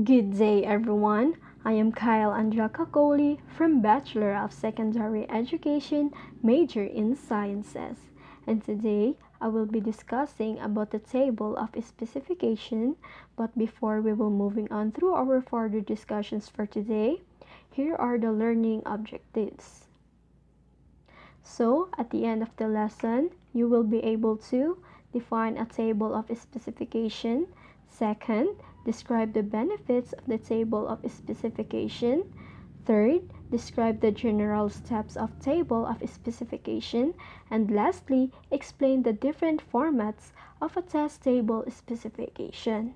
Good day, everyone. I am Angelica from Bachelor of Secondary Education, major in Sciences. And today, I will be discussing about the table of specification. But before we will moving on through our further discussions for today, here are the learning objectives. So, at the end of the lesson, you will be able to define a table of specification. Second, describe the benefits of the table of specification. Third, describe the general steps of table of specification. And lastly, explain the different formats of a test table specification.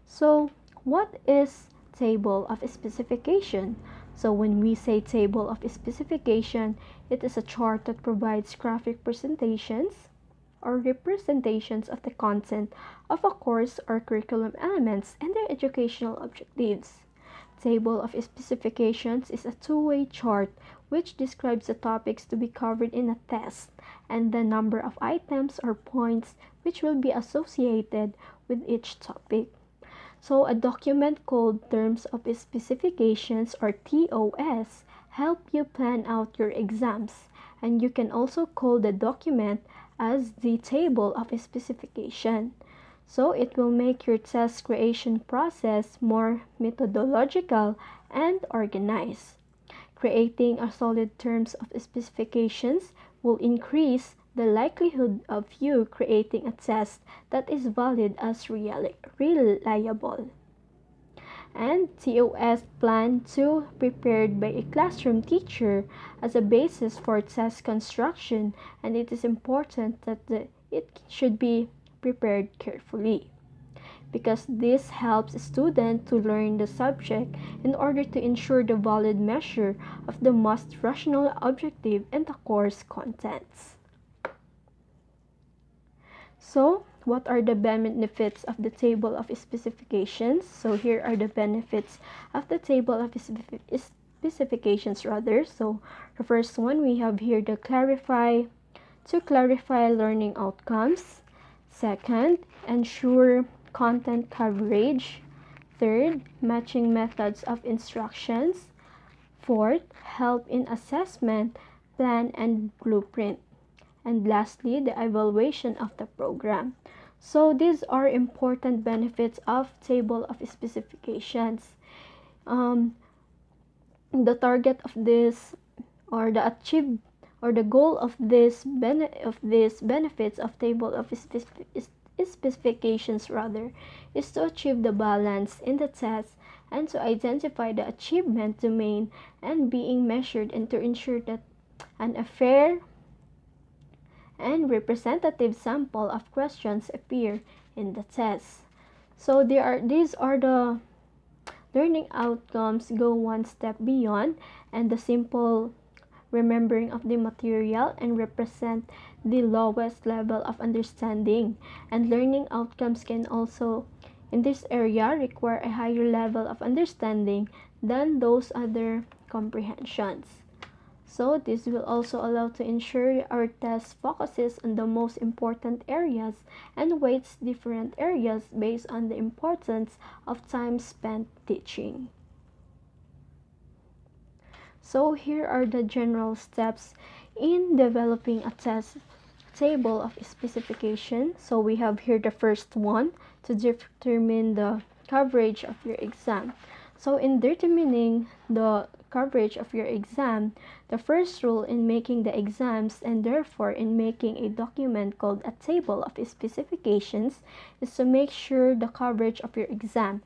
So, what is table of specification? So when we say table of specification, it is a chart that provides graphic presentations or representations of the content of a course or curriculum elements and their educational objectives. Table of specifications is a two-way chart which describes the topics to be covered in a test and the number of items or points which will be associated with each topic. So a document called Terms of Specifications or TOS help you plan out your exams, and you can also call the document as the Table of Specification. So it will make your test creation process more methodological and organized. Creating a solid terms of specifications will increase the likelihood of you creating a test that is valid as reliable. And TOS plan to prepared by a classroom teacher as a basis for test construction, and it is important that it should be prepared carefully because this helps students to learn the subject in order to ensure the valid measure of the most rational objective in the course contents. So, what are the benefits of the table of specifications? So, here are the benefits of the table of specifications rather. So, the first one we have here to clarify learning outcomes. Second, ensure content coverage. Third, matching methods of instructions. Fourth, help in assessment, plan, and blueprint. And lastly, the evaluation of the program. So these are important benefits of table of specifications. The target of this or the achieve or the goal of this benefits of table of specifications rather is to achieve the balance in the test and to identify the achievement domain and being measured and to ensure that a fair and representative sample of questions appear in the test. So these are the learning outcomes go one step beyond and the simple remembering of the material and represent the lowest level of understanding, and learning outcomes can also in this area require a higher level of understanding than those other comprehensions. So this will also allow to ensure our test focuses on the most important areas and weights different areas based on the importance of time spent teaching. So here are the general steps in developing a test table of specification. So we have here the first one to determine the coverage of your exam. So in determining the coverage of your exam, the first rule in making the exams and therefore in making a document called a table of specifications is to make sure the coverage of your exam.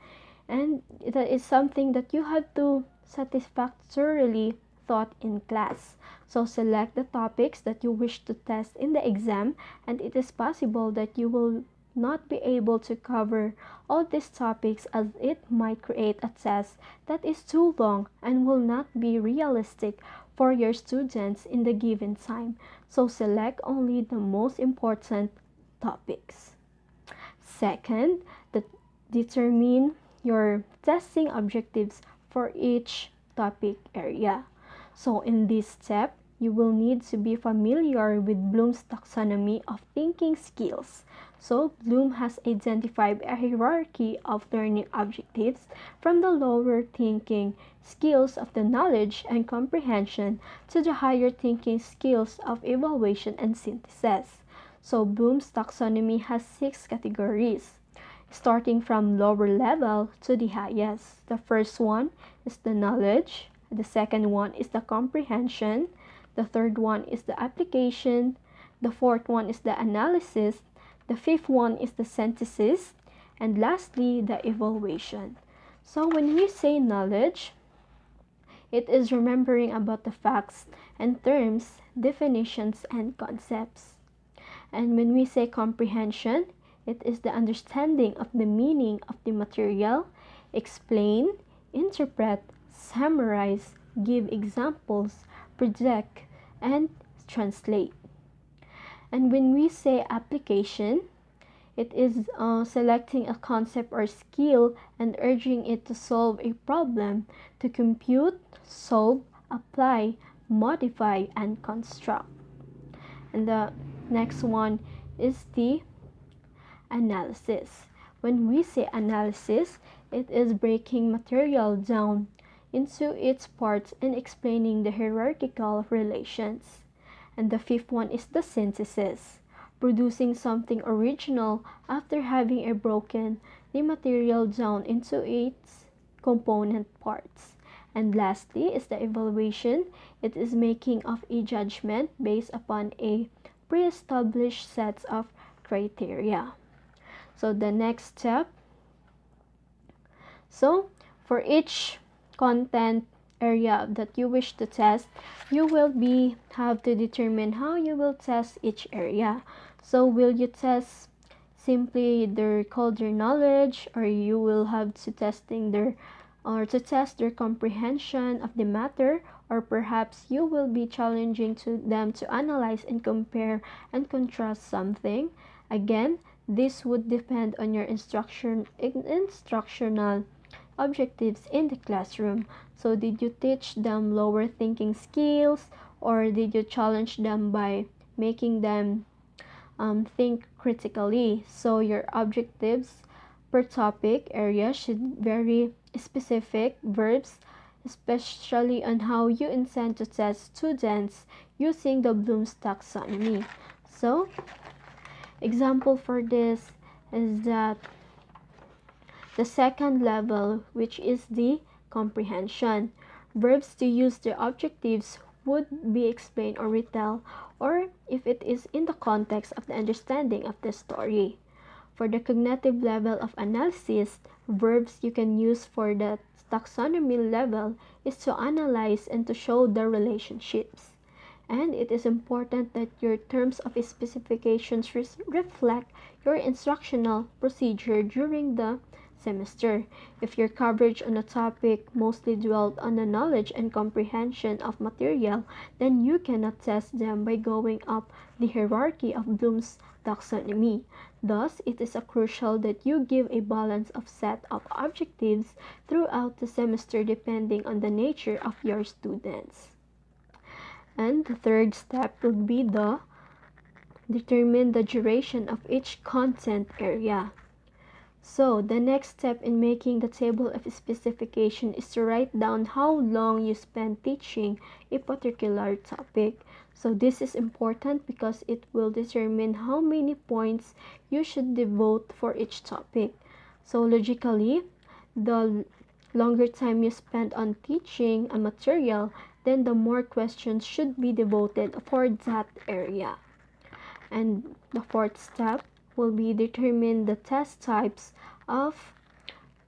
And that is something that you have to satisfactorily taught in class. So select the topics that you wish to test in the exam, and it is possible that you will not be able to cover all these topics as it might create a test that is too long and will not be realistic for your students in the given time. So select only the most important topics. Second, determine your testing objectives for each topic area. So in this step, you will need to be familiar with Bloom's taxonomy of thinking skills. So Bloom has identified a hierarchy of learning objectives from the lower thinking skills of the knowledge and comprehension to the higher thinking skills of evaluation and synthesis. So Bloom's taxonomy has 6 categories, starting from lower level to the highest. The first one is the knowledge, the second one is the comprehension, the third one is the application, the fourth one is the analysis, the fifth one is the synthesis, and lastly, the evaluation. So when we say knowledge, it is remembering about the facts and terms, definitions, and concepts. And when we say comprehension, it is the understanding of the meaning of the material, explain, interpret, summarize, give examples, project, and translate. And when we say application, it is selecting a concept or skill and urging it to solve a problem, to compute, solve, apply, modify, and construct. And the next one is the analysis. When we say analysis, it is breaking material down into its parts and explaining the hierarchical relations. And the fifth one is the synthesis, producing something original after having broken the material down into its component parts. And lastly is the evaluation. It is making of a judgment based upon a pre-established sets of criteria. So the next step, so for each content area that you wish to test, you will have to determine how you will test each area. So will you test simply their cultural knowledge, or you will have to test their comprehension of the matter, or perhaps you will be challenging to them to analyze and compare and contrast something. Again, this would depend on your instructional objectives in the classroom. So did you teach them lower thinking skills, or did you challenge them by making them think critically? So your objectives per topic area should vary specific verbs, especially on how you intend to test students using the Bloom's taxonomy. So example for this is that the second level, which is the comprehension. Verbs to use their objectives would be explain or retell, or if it is in the context of the understanding of the story. For the cognitive level of analysis, verbs you can use for the taxonomy level is to analyze and to show the relationships. And it is important that your terms of specifications reflect your instructional procedure during the semester. If your coverage on a topic mostly dwelt on the knowledge and comprehension of material, then you cannot test them by going up the hierarchy of Bloom's taxonomy. Thus, it is crucial that you give a balance of set of objectives throughout the semester depending on the nature of your students. And the third step would be the determine the duration of each content area. So the next step in making the table of specification is to write down how long you spend teaching a particular topic. So this is important because it will determine how many points you should devote for each topic. So logically, the longer time you spend on teaching a material, then the more questions should be devoted for that area. And the fourth step will be determine the test types of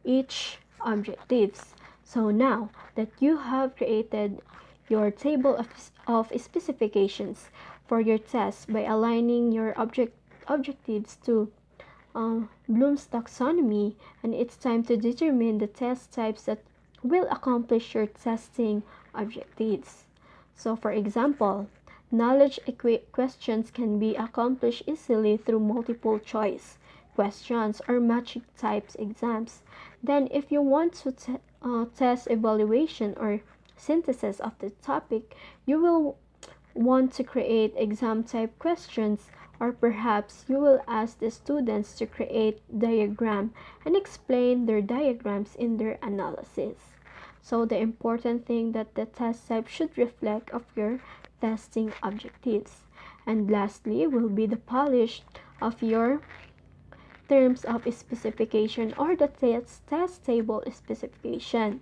each objectives. So now that you have created your table of specifications for your test by aligning your objectives to Bloom's taxonomy, and it's time to determine the test types that will accomplish your testing objectives. So for example, knowledge questions can be accomplished easily through multiple choice questions or matching types exams. Then if you want to test evaluation or synthesis of the topic, you will want to create exam type questions, or perhaps you will ask the students to create diagram and explain their diagrams in their analysis. So the important thing that the test type should reflect of your testing objectives. And lastly will be the polish of your terms of specification or the test table specification.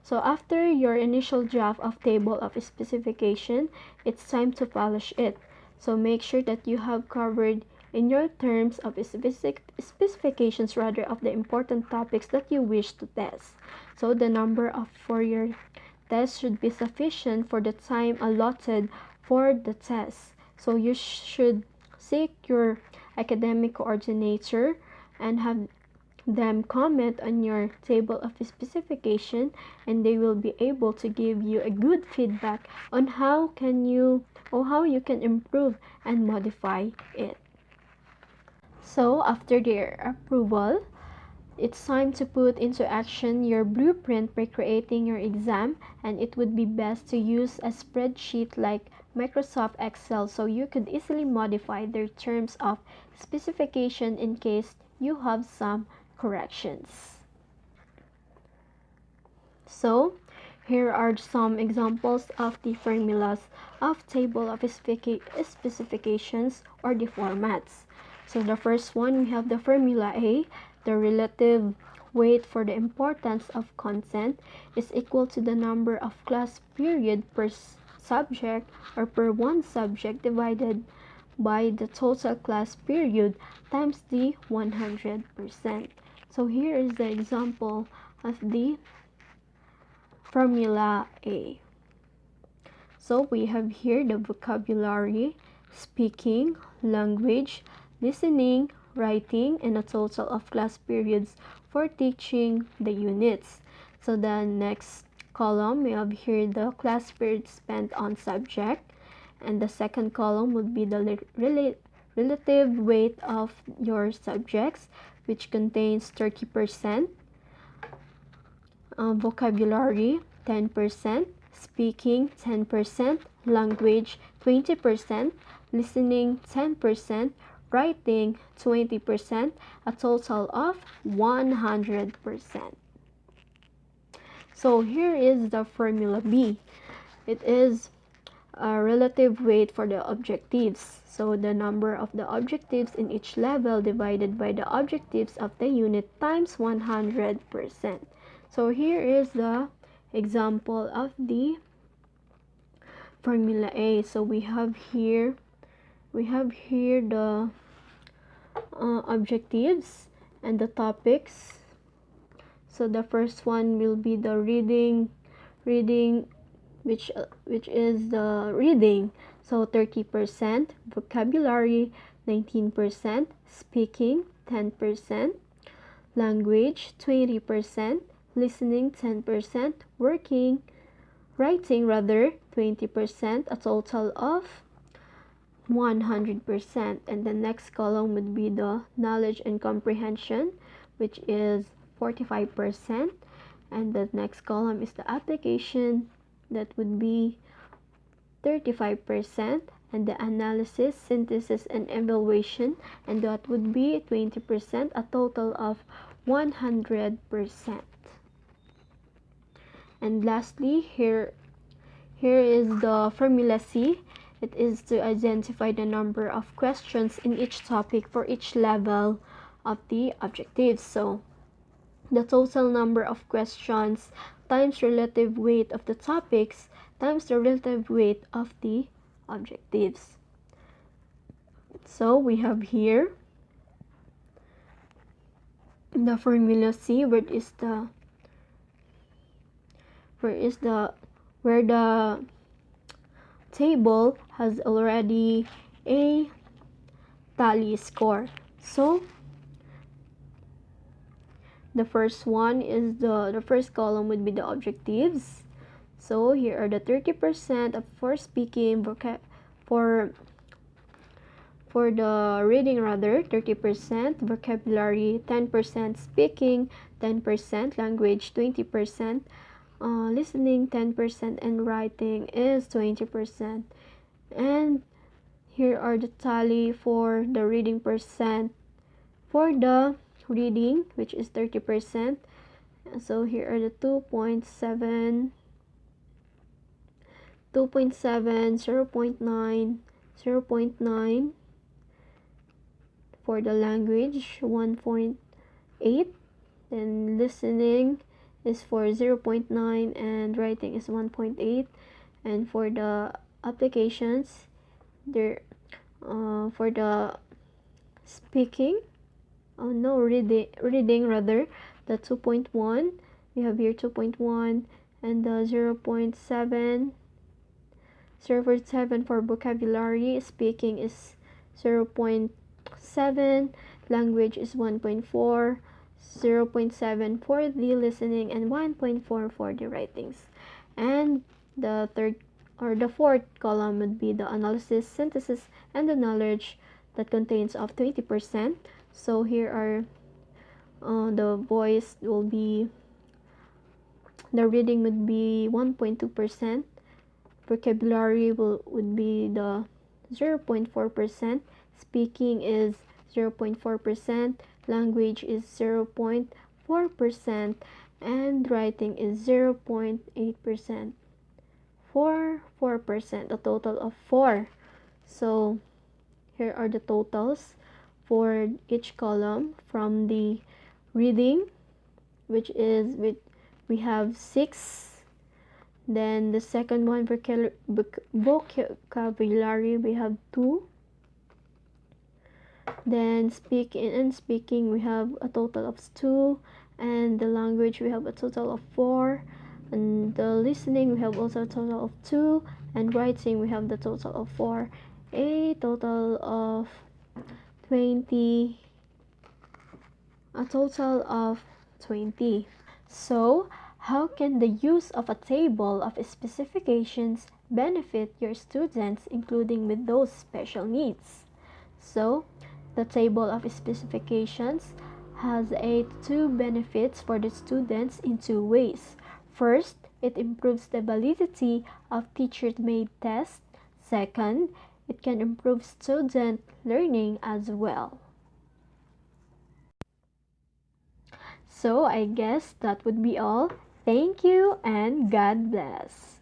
So after your initial draft of table of specification, it's time to polish it. So make sure that you have covered in your terms of specifications rather of the important topics that you wish to test. So the number of for your test should be sufficient for the time allotted for the test. So you should seek your academic coordinator and have them comment on your table of specification, and they will be able to give you a good feedback on how you can improve and modify it. So after their approval, it's time to put into action your blueprint by creating your exam, and it would be best to use a spreadsheet like Microsoft Excel so you could easily modify their terms of specification in case you have some corrections. So here are some examples of the formulas of table of specifications or the formats. So the first one, we have the formula A. The relative weight for the importance of content is equal to the number of class period per subject or per one subject divided by the total class period times the 100%. So here is the example of the formula A. So we have here the vocabulary, speaking, language, listening, writing, and a total of class periods for teaching the units. So the next column, we have here the class period spent on subject, and the second column would be the relative weight of your subjects, which contains 30%, vocabulary 10%, speaking 10%, language 20%, listening 10%, writing 20%, a total of 100%. So here is the formula B. It is a relative weight for the objectives. So the number of the objectives in each level divided by the objectives of the unit times 100%. So here is the example of the formula A. So we have here the objectives and the topics. So the first one will be the reading which is the reading. So 30%, vocabulary 19%, speaking 10%, language 20%, listening 10%, writing 20%, a total of 100%. And the next column would be the knowledge and comprehension, which is 45%. And the next column is the application, that would be 35%, and the analysis, synthesis, and evaluation, and that would be 20%, a total of 100%. And lastly, here is the formula C. It is to identify the number of questions in each topic for each level of the objectives. So the total number of questions times relative weight of the topics times the relative weight of the objectives. So we have here the formula C, where the table has already a tally score. So the first one is the first column would be the objectives. So here are the 30% of for speaking, for the reading 30%, vocabulary 10%, speaking 10%, language 20%, listening 10%, and writing is 20%. And here are the tally for the reading percent for the reading, which is 30%. So here are the 2.7, 2.7, 0.9, 0.9. For the language, 1.8. Then listening is for 0.9 and writing is 1.8. And for the applications, there for the speaking, oh no, reading rather, the 2.1, we have here 2.1, and the 0.7, 0.7 for vocabulary. Speaking is 0.7, language is 1.4, 0.7 for the listening, and 1.4 for the writings. And the third or the fourth column would be the analysis, synthesis, and the knowledge that contains of 20%. So here are the voice will be, the reading would be 1.2%, vocabulary would be the 0.4%, speaking is 0.4%, language is 0.4%, and writing is 0.8%. For 4%, a total of 4. So here are the totals for each column. From the reading, which is we have 6. Then the second one, vocabulary, we have 2. Then speaking we have a total of 2, and the language we have a total of 4, and the listening we have also a total of 2, and writing we have the total of 4, a total of 20, a total of 20. So how can the use of a table of specifications benefit your students, including with those special needs? So the table of specifications has two benefits for the students in 2 ways. First, it improves the validity of teacher-made tests. Second, it can improve student learning as well. So I guess that would be all. Thank you and God bless.